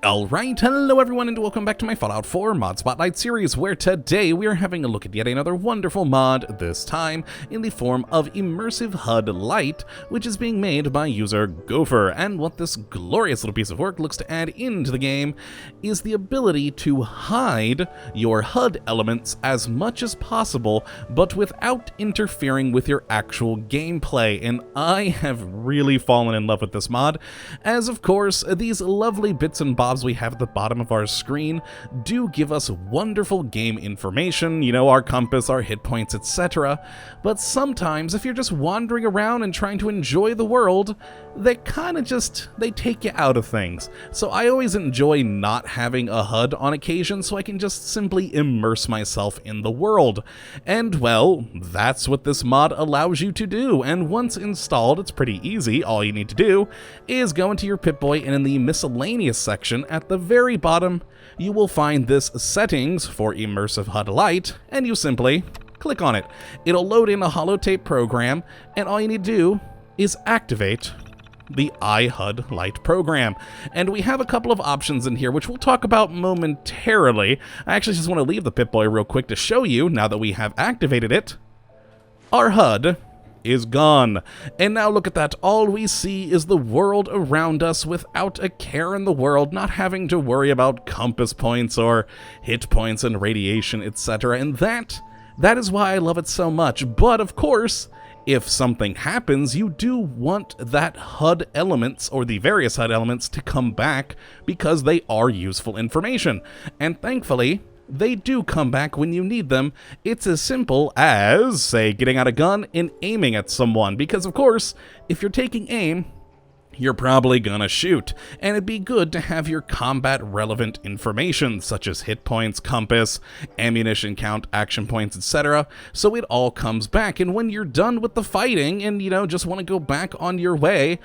Alright, hello everyone and welcome back to my Fallout 4 Mod Spotlight series, where today we are having a look at yet another wonderful mod, this time in the form of Immersive HUD LITE, which is being made by user Gopher. And what this glorious little piece of work looks to add into the game is the ability to hide your HUD elements as much as possible, but without interfering with your actual gameplay. And I have really fallen in love with this mod, as of course these lovely bits and bobs we have at the bottom of our screen do give us wonderful game information, you know, our compass, our hit points, etc. But sometimes if you're just wandering around and trying to enjoy the world, they take you out of things. So I always enjoy not having a HUD on occasion so I can just simply immerse myself in the world. And well, that's what this mod allows you to do, and once installed it's pretty easy. All you need to do is go into your Pip-Boy, and in the miscellaneous section at the very bottom, you will find this settings for Immersive HUD LITE, and you simply click on it. It'll load in a holotape program, and all you need to do is activate the HUD LITE program. And we have a couple of options in here, which we'll talk about momentarily. I actually just want to leave the Pip-Boy real quick to show you, now that we have activated it, our HUD is gone. And now look at that, all we see is the world around us without a care in the world, not having to worry about compass points or hit points and radiation, etc. And that is why I love it so much. But of course, if something happens, you do want that HUD elements, or the various HUD elements, to come back because they are useful information. And thankfully, they do come back when you need them. It's as simple as, say, getting out a gun and aiming at someone, because of course, if you're taking aim, you're probably gonna shoot, and it'd be good to have your combat-relevant information, such as hit points, compass, ammunition count, action points, etc., so it all comes back. And when you're done with the fighting and, you know, just want to go back on your way,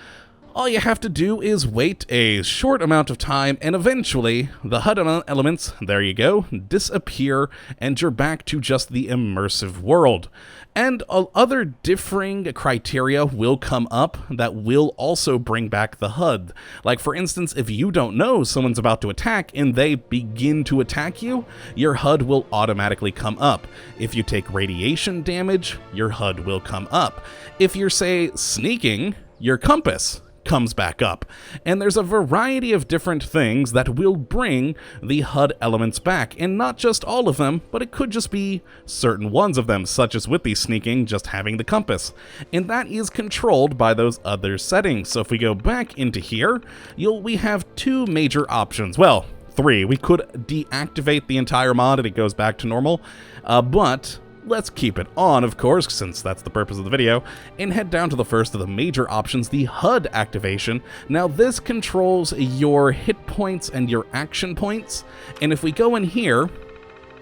all you have to do is wait a short amount of time, and eventually the HUD elements, there you go, disappear, and you're back to just the immersive world. And other differing criteria will come up that will also bring back the HUD. Like, for instance, if you don't know someone's about to attack and they begin to attack you, your HUD will automatically come up. If you take radiation damage, your HUD will come up. If you're, say, sneaking, your compass comes back up. And there's a variety of different things that will bring the HUD elements back, and not just all of them, but it could just be certain ones of them, such as with the sneaking, just having the compass. And that is controlled by those other settings. So if we go back into here, we have two major options. Well, three. We could deactivate the entire mod and it goes back to normal, but let's keep it on, of course, since that's the purpose of the video, and head down to the first of the major options, the HUD activation. Now this controls your hit points and your action points, and if we go in here,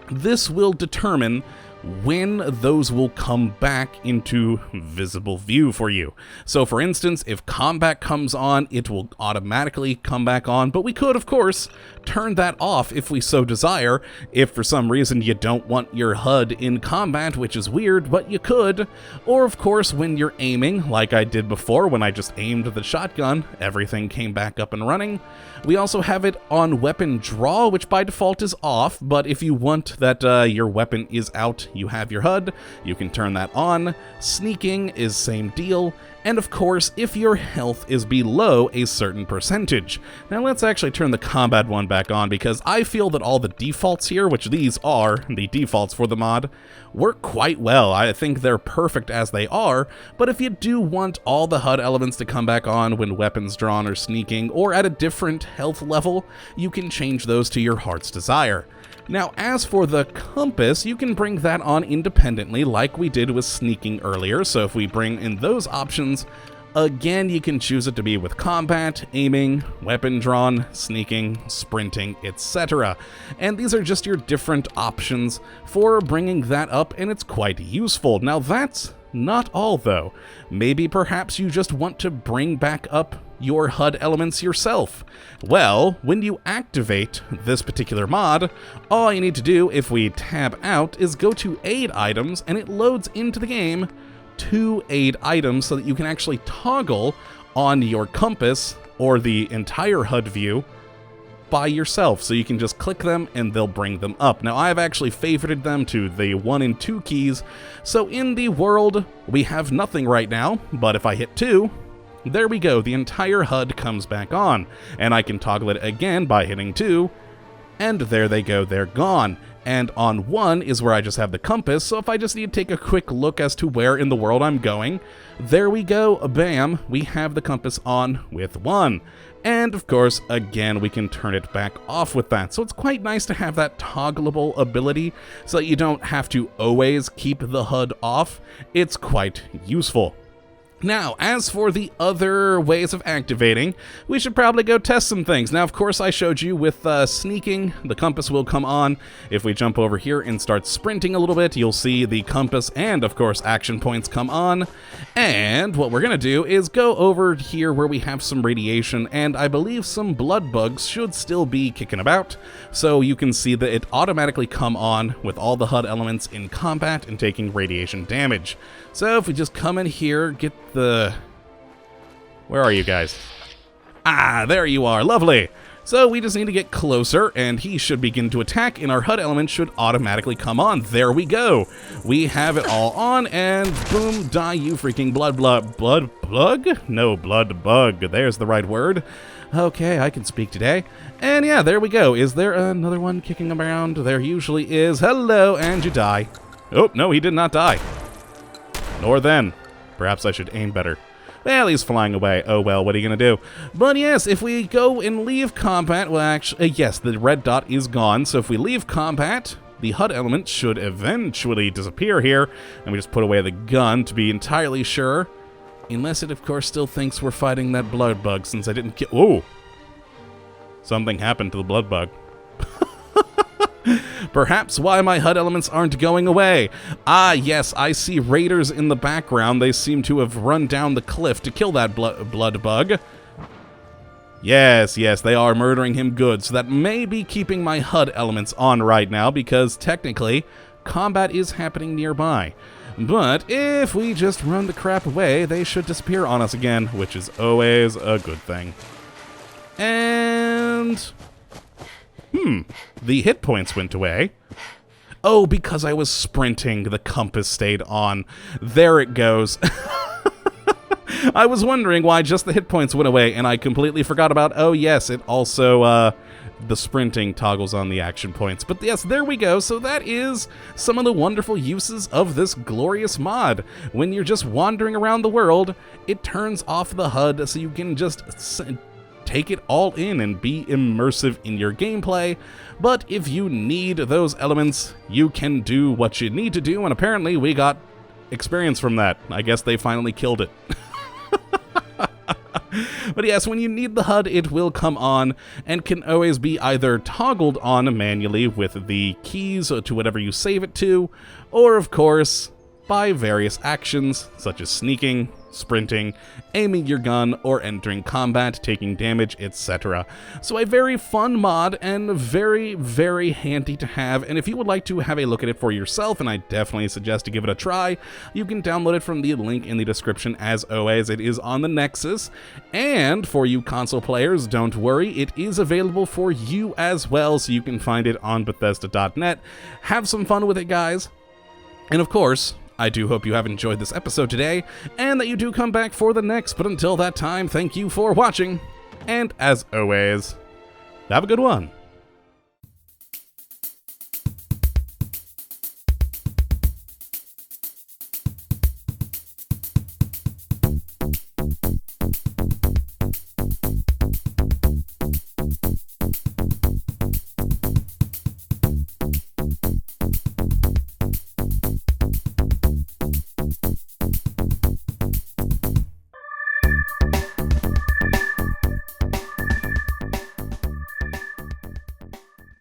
this will determine when those will come back into visible view for you. So for instance, if combat comes on, it will automatically come back on, but we could, of course, turn that off if we so desire. If for some reason you don't want your HUD in combat, which is weird, but you could. Or of course, when you're aiming, like I did before when I just aimed the shotgun, everything came back up and running. We also have it on weapon draw, which by default is off, but if you want that your weapon is out, you have your HUD, you can turn that on. Sneaking is same deal. And of course, if your health is below a certain percentage. Now let's actually turn the combat one back on, because I feel that all the defaults here, which these are the defaults for the mod, work quite well. I think they're perfect as they are, but if you do want all the HUD elements to come back on when weapons drawn or sneaking, or at a different health level, you can change those to your heart's desire. Now, as for the compass, you can bring that on independently like we did with sneaking earlier. So if we bring in those options, again, you can choose it to be with combat, aiming, weapon drawn, sneaking, sprinting, etc. And these are just your different options for bringing that up, and it's quite useful. Now, that's not all, though. Maybe perhaps you just want to bring back up your HUD elements yourself. Well, when you activate this particular mod, all you need to do, if we tab out, is go to aid items, and it loads into the game 2 aid items so that you can actually toggle on your compass or the entire HUD view by yourself, so you can just click them and they'll bring them up. Now, I've actually favorited them to the 1 and 2 keys, so in the world, we have nothing right now, but if I hit 2, there we go, the entire HUD comes back on, and I can toggle it again by hitting 2, and there they go, they're gone. And on 1 is where I just have the compass, so if I just need to take a quick look as to where in the world I'm going, there we go, bam, we have the compass on with 1. And of course, again, we can turn it back off with that. So it's quite nice to have that toggleable ability so that you don't have to always keep the HUD off. It's quite useful. Now, as for the other ways of activating, we should probably go test some things. Now, of course, I showed you with sneaking, the compass will come on. If we jump over here and start sprinting a little bit, you'll see the compass and, of course, action points come on. And what we're going to do is go over here where we have some radiation, and I believe some blood bugs should still be kicking about. So you can see that it automatically come on with all the HUD elements in combat and taking radiation damage. So if we just come in here, get the... Where are you guys? Ah, there you are. Lovely. So we just need to get closer, and he should begin to attack, and our HUD element should automatically come on. There we go. We have it all on, and boom, die you freaking blood plug? No, blood bug. There's the right word. Okay, I can speak today. And yeah, there we go. Is there another one kicking around? There usually is. Hello, and you die. Oh, no, he did not die. Nor then. Perhaps I should aim better. Well, he's flying away. Oh well, what are you gonna do? But yes, if we go and leave combat, well actually, yes, the red dot is gone, so if we leave combat, the HUD element should eventually disappear here, and we just put away the gun to be entirely sure. Unless it, of course, still thinks we're fighting that blood bug, since I didn't kill... Oh! Something happened to the blood bug. Perhaps why my HUD elements aren't going away. Ah, yes, I see raiders in the background. They seem to have run down the cliff to kill that blood bug. Yes, they are murdering him good, so that may be keeping my HUD elements on right now, because technically, combat is happening nearby. But if we just run the crap away, they should disappear on us again, which is always a good thing. And... the hit points went away. Oh, because I was sprinting, the compass stayed on. There it goes. I was wondering why just the hit points went away, and I completely forgot about, oh yes, it also, the sprinting toggles on the action points. But yes, there we go. So that is some of the wonderful uses of this glorious mod. When you're just wandering around the world, it turns off the HUD so you can just take it all in and be immersive in your gameplay. But if you need those elements, you can do what you need to do, and apparently we got experience from that. I guess they finally killed it. But yes, when you need the HUD, it will come on and can always be either toggled on manually with the keys to whatever you save it to, or of course by various actions such as sneaking, sprinting, aiming your gun, or entering combat, taking damage, etc. So a very fun mod and very, very handy to have, and if you would like to have a look at it for yourself, and I definitely suggest to give it a try, you can download it from the link in the description. As always, it is on the Nexus, and for you console players, don't worry, it is available for you as well, so you can find it on Bethesda.net. Have some fun with it, guys. And of course, I do hope you have enjoyed this episode today, and that you do come back for the next, but until that time, thank you for watching, and as always, have a good one.